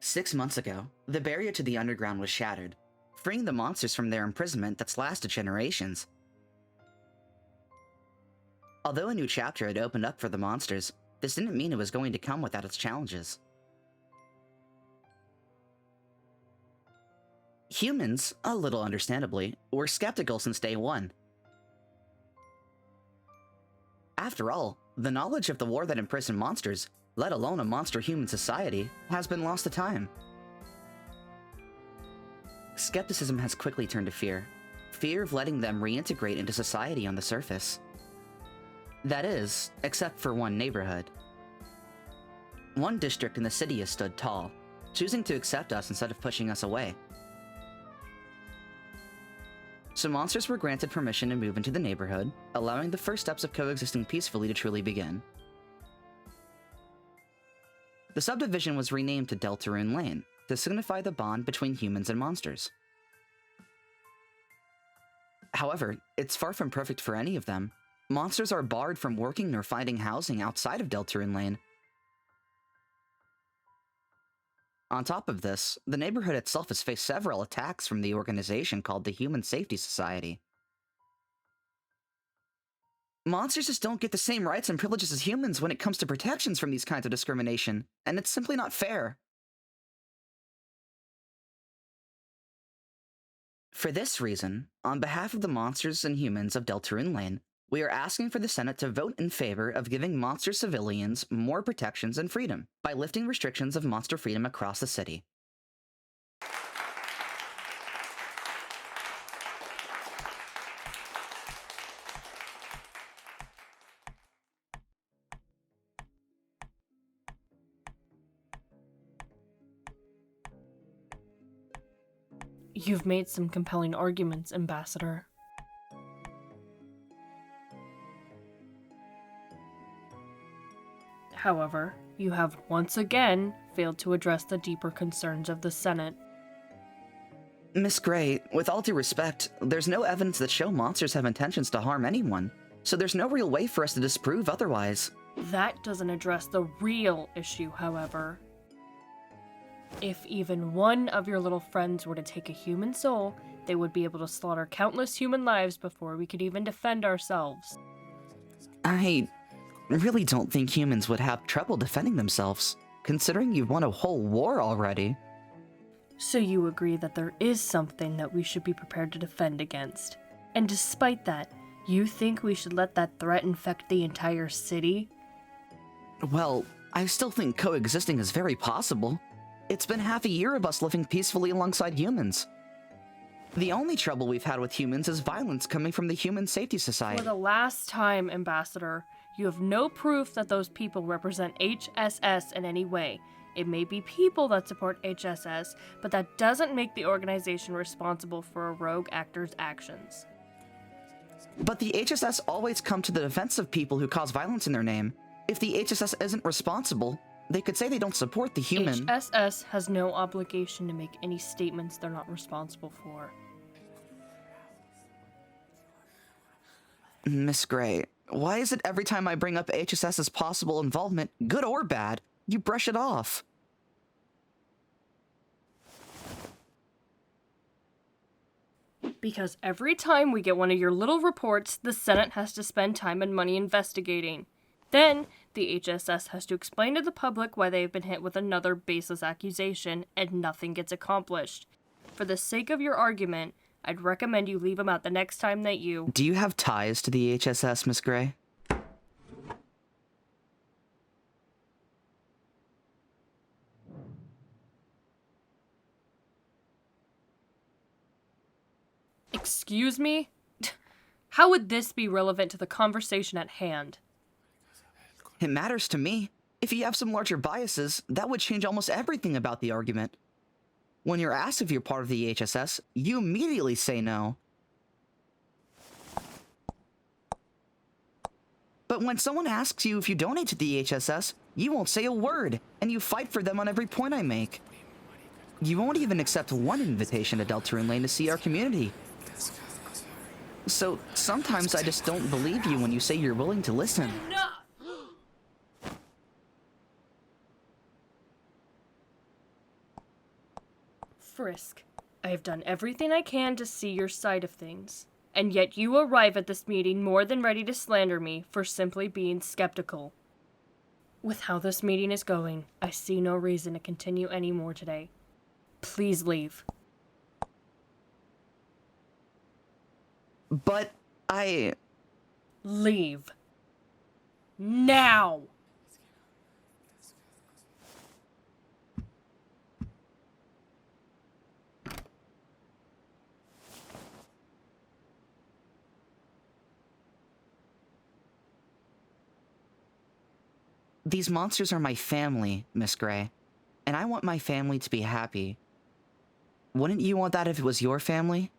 6 months ago, the barrier to the underground was shattered, freeing the monsters from their imprisonment that's lasted generations. Although a new chapter had opened up for the monsters, this didn't mean it was going to come without its challenges. Humans, a little understandably, were skeptical since day one. After all, the knowledge of the war that imprisoned monsters, let alone a monster-human society, has been lost to time. Skepticism has quickly turned to fear. Fear of letting them reintegrate into society on the surface. That is, except for one neighborhood. One district in the city has stood tall, choosing to accept us instead of pushing us away. So monsters were granted permission to move into the neighborhood, allowing the first steps of coexisting peacefully to truly begin. The subdivision was renamed to Deltarune Lane, to signify the bond between humans and monsters. However, it's far from perfect for any of them. Monsters are barred from working or finding housing outside of Deltarune Lane. On top of this, the neighborhood itself has faced several attacks from the organization called the Human Safety Society. Monsters just don't get the same rights and privileges as humans when it comes to protections from these kinds of discrimination, and it's simply not fair. For this reason, on behalf of the monsters and humans of Deltarune Lane, we are asking for the Senate to vote in favor of giving monster civilians more protections and freedom by lifting restrictions of monster freedom across the city. You've made some compelling arguments, Ambassador. However, you have once again failed to address the deeper concerns of the Senate. Miss Gray, with all due respect, there's no evidence that show monsters have intentions to harm anyone, so there's no real way for us to disprove otherwise. That doesn't address the real issue, however. If even one of your little friends were to take a human soul, they would be able to slaughter countless human lives before we could even defend ourselves. I really don't think humans would have trouble defending themselves, considering you've won a whole war already. So you agree that there is something that we should be prepared to defend against. And despite that, you think we should let that threat infect the entire city? Well, I still think coexisting is very possible. It's been half a year of us living peacefully alongside humans. The only trouble we've had with humans is violence coming from the Human Safety Society. For the last time, Ambassador, you have no proof that those people represent HSS in any way. It may be people that support HSS, but that doesn't make the organization responsible for a rogue actor's actions. But the HSS always come to the defense of people who cause violence in their name. If the HSS isn't responsible, they could say they don't support the human. HSS has no obligation to make any statements they're not responsible for. Miss Gray, why is it every time I bring up HSS's possible involvement, good or bad, you brush it off? Because every time we get one of your little reports, the Senate has to spend time and money investigating. Then, the HSS has to explain to the public why they've been hit with another baseless accusation, and nothing gets accomplished. For the sake of your argument, I'd recommend you leave them out the next time that you... Do you have ties to the HSS, Miss Gray? Excuse me? How would this be relevant to the conversation at hand? It matters to me. If you have some larger biases, that would change almost everything about the argument. When you're asked if you're part of the HSS, you immediately say no. But when someone asks you if you donate to the HSS, you won't say a word, and you fight for them on every point I make. You won't even accept one invitation to Deltarune Lane to see our community. So sometimes I just don't believe you when you say you're willing to listen. Enough! Frisk, I have done everything I can to see your side of things, and yet you arrive at this meeting more than ready to slander me for simply being skeptical. With how this meeting is going, I see no reason to continue any more today. Please leave. But Leave. Now! These monsters are my family, Miss Gray, and I want my family to be happy. Wouldn't you want that if it was your family?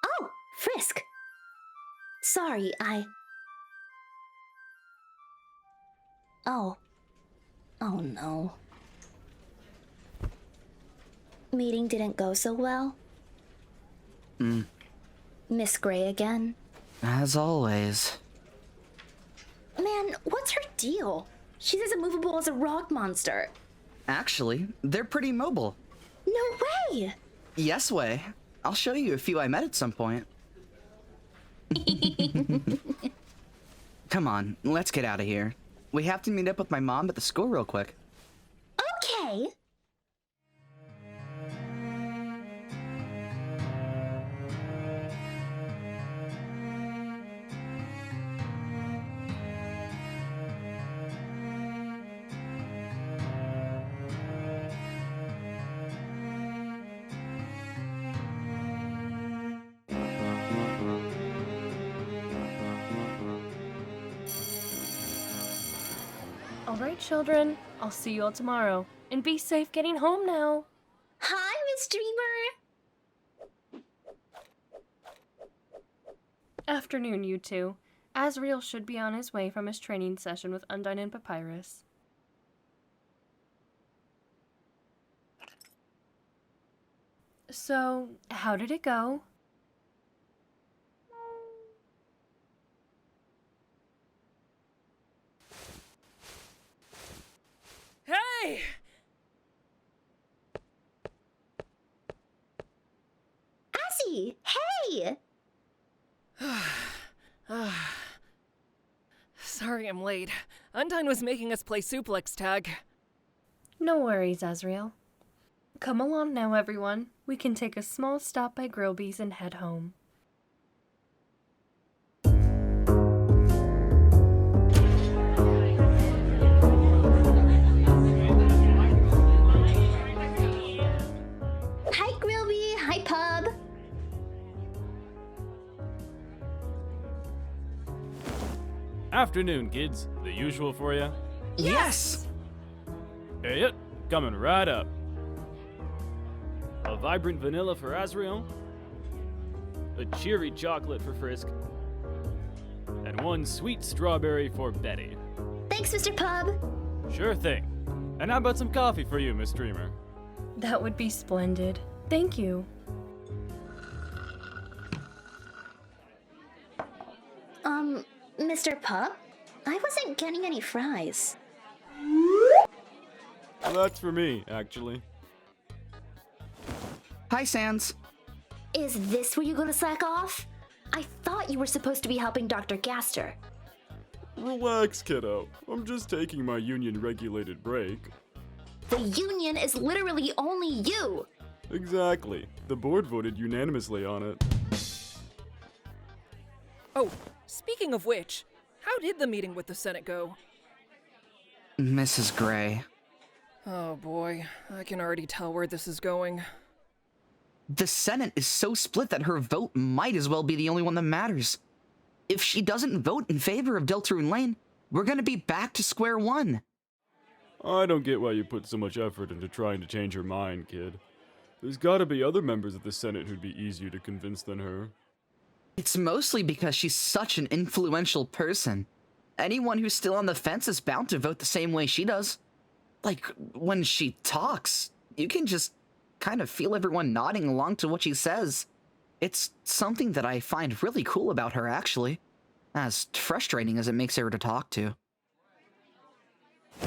Oh, Frisk! Sorry, Oh. Oh no. Meeting didn't go so well? Miss Gray again? As always. Man, what's her deal? She's as immovable as a rock monster. Actually, they're pretty mobile. No way! Yes way. I'll show you a few I met at some point. Come on, let's get out of here. We have to meet up with my mom at the school real quick. Okay. Alright, children, I'll see you all tomorrow. And be safe getting home now. Hi, Miss Dreamer! Afternoon, you two. Asriel should be on his way from his training session with Undine and Papyrus. So, how did it go? Hey! Assie, hey! Sorry I'm late. Undine was making us play suplex tag. No worries, Asriel. Come along now, everyone. We can take a small stop by Grillby's and head home. Hi, Grillby. Hi, Pub. Afternoon, kids. The usual for you? Yes! Hey, it. Coming right up. A vibrant vanilla for Asriel. A cheery chocolate for Frisk. And one sweet strawberry for Betty. Thanks, Mr. Pub. Sure thing. And how about some coffee for you, Miss Dreamer? That would be splendid. Thank you. Mr. Pub? I wasn't getting any fries. Well, that's for me, actually. Hi, Sans. Is this where you're gonna slack off? I thought you were supposed to be helping Dr. Gaster. Relax, kiddo. I'm just taking my union-regulated break. The union is literally only you! Exactly. The board voted unanimously on it. Oh, speaking of which, how did the meeting with the Senate go? Mrs. Gray. Oh boy, I can already tell where this is going. The Senate is so split that her vote might as well be the only one that matters. If she doesn't vote in favor of Deltarune Lane, we're gonna be back to square one. I don't get why you put so much effort into trying to change her mind, kid. There's gotta be other members of the Senate who'd be easier to convince than her. It's mostly because she's such an influential person. Anyone who's still on the fence is bound to vote the same way she does. Like, when she talks, you can just kind of feel everyone nodding along to what she says. It's something that I find really cool about her, actually. As frustrating as it makes her to talk to.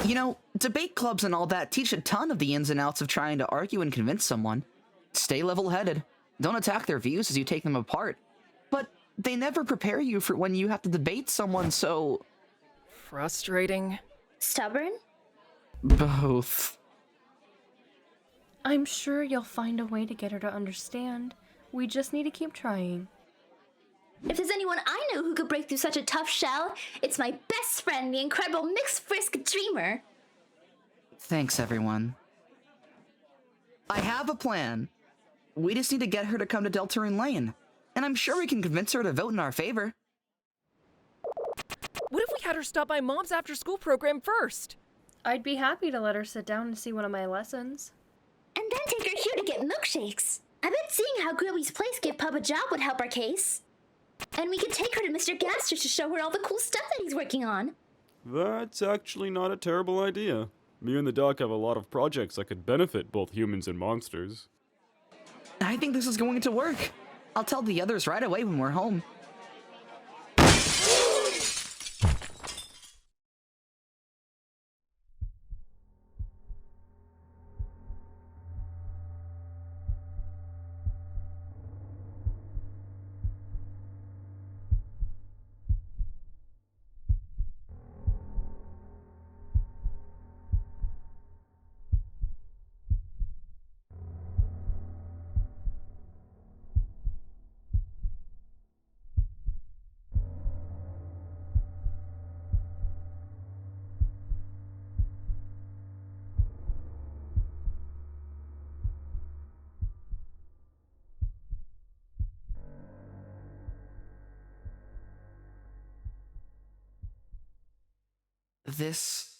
You know, debate clubs and all that teach a ton of the ins and outs of trying to argue and convince someone. Stay level-headed. Don't attack their views as you take them apart. But they never prepare you for when you have to debate someone so... Frustrating. Stubborn? Both. I'm sure you'll find a way to get her to understand. We just need to keep trying. If there's anyone I know who could break through such a tough shell, it's my best friend, the incredible mixed Frisk dreamer. Thanks, everyone. I have a plan. We just need to get her to come to Deltarune Lane. And I'm sure we can convince her to vote in our favor. What if we had her stop by Mom's after-school program first? I'd be happy to let her sit down and see one of my lessons. And then take her here to get milkshakes. I bet seeing how Grillby's place gave Pub a job would help our case. And we could take her to Mr. Gaster to show her all the cool stuff that he's working on. That's actually not a terrible idea. Me and the doc have a lot of projects that could benefit both humans and monsters. I think this is going to work. I'll tell the others right away when we're home. This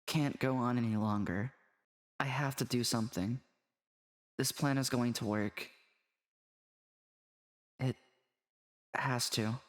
can't go on any longer. I have to do something. This plan is going to work. It has to.